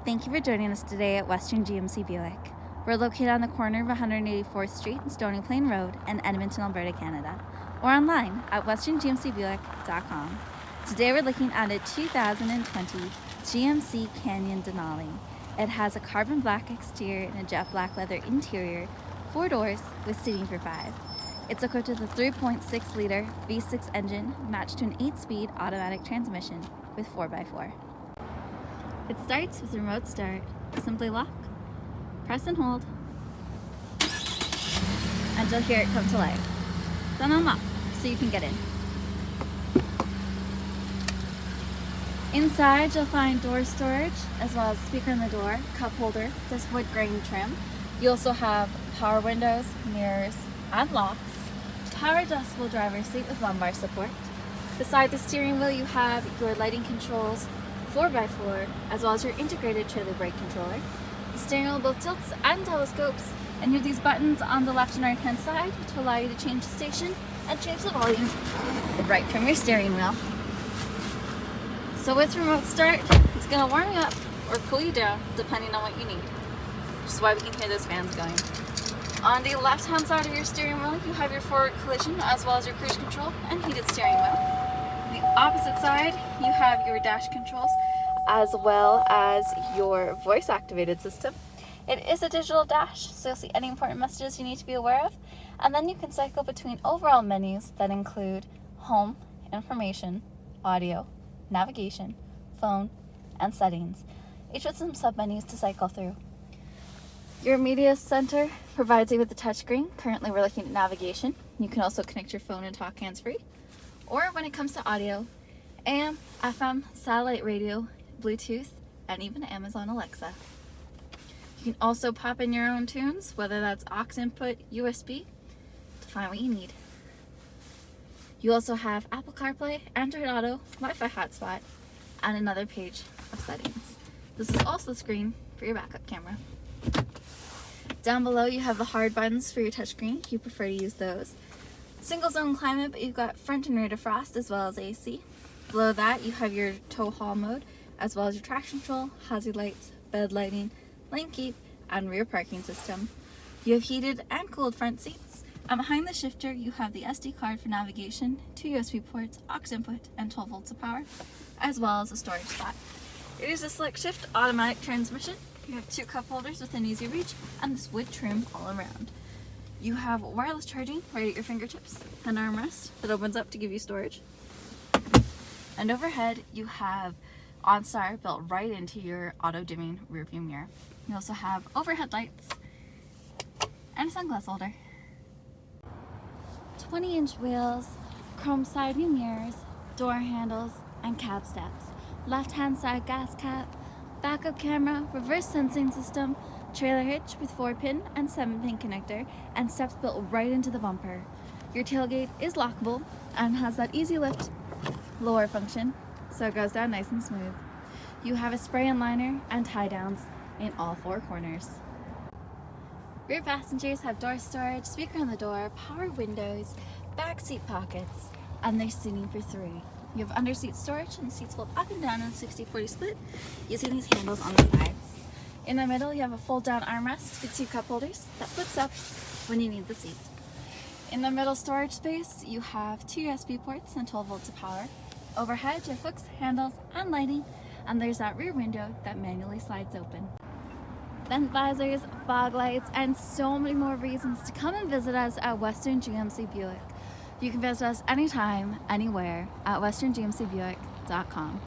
Thank you for joining us today at Western GMC Buick. We're located on the corner of 184th Street and Stony Plain Rd in Edmonton, Alberta, Canada, or online at westerngmcbuick.com. Today we're looking at a 2020 GMC Canyon Denali. It has a carbon black exterior and a jet black leather interior, 4 doors with seating for 5. It's equipped with a 3.6-liter V6 engine matched to an 8-speed automatic transmission with 4x4. It starts with remote start. Simply lock, press and hold, and you'll hear it come to life. Then unlock so you can get in. Inside you'll find door storage as well as speaker in the door, cup holder, this wood grain trim. You also have power windows, mirrors, and locks, power adjustable driver's seat with lumbar support. Beside the steering wheel you have your lighting controls, 4x4, as well as your integrated trailer brake controller. The steering wheel both tilts and telescopes, and you have these buttons on the left and right hand side to allow you to change the station and change the volume right from your steering wheel. So with remote start, it's going to warm you up or cool you down depending on what you need, which is why we can hear those fans going. On the left hand side of your steering wheel, you have your forward collision as well as your cruise control and heated steering wheel. The opposite side, you have your dash controls as well as your voice activated system. It is a digital dash, so you'll see any important messages you need to be aware of, and then you can cycle between overall menus that include home, information, audio, navigation, phone, and settings, each with some submenus to cycle through. Your media center provides you with a touchscreen. Currently we're looking at navigation. You can also connect your phone and talk hands-free. Or when it comes to audio, AM, FM, satellite radio, Bluetooth, and even Amazon Alexa. You can also pop in your own tunes, whether that's aux input, USB, to find what you need. You also have Apple CarPlay, Android Auto, Wi-Fi hotspot, and another page of settings. This is also the screen for your backup camera. Down below you have the hard buttons for your touchscreen if you prefer to use those. Single zone climate, but you've got front and rear defrost as well as AC. Below that you have your tow haul mode as well as your traction control, hazard lights, bed lighting, lane keep, and rear parking system. You have heated and cooled front seats, and behind the shifter you have the SD card for navigation, 2 USB ports, aux input, and 12 volts of power, as well as a storage spot. It is a slick shift automatic transmission. You have 2 cup holders within easy reach and this wood trim all around. You have wireless charging right at your fingertips, an armrest that opens up to give you storage. And overhead you have OnStar built right into your auto dimming rearview mirror. You also have overhead lights and a sunglass holder. 20-inch wheels, chrome side view mirrors, door handles, and cab steps. Left-hand side gas cap, backup camera, reverse sensing system, trailer hitch with 4-pin and 7-pin connector, and steps built right into the bumper. Your tailgate is lockable and has that easy lift lower function, so it goes down nice and smooth. You have a spray and liner and tie downs in all 4 corners. Rear passengers have door storage, speaker on the door, power windows, back seat pockets, and there's seating for 3. You have under-seat storage and seats fold up and down in a 60-40 split using these handles on the sides. In the middle you have a fold-down armrest with 2 cup holders that flips up when you need the seat. In the middle storage space you have 2 USB ports and 12 volts of power. Overhead you have hooks, handles, and lighting, and there's that rear window that manually slides open. Vent visors, fog lights, and so many more reasons to come and visit us at Western GMC Buick. You can visit us anytime, anywhere at westerngmcbuick.com.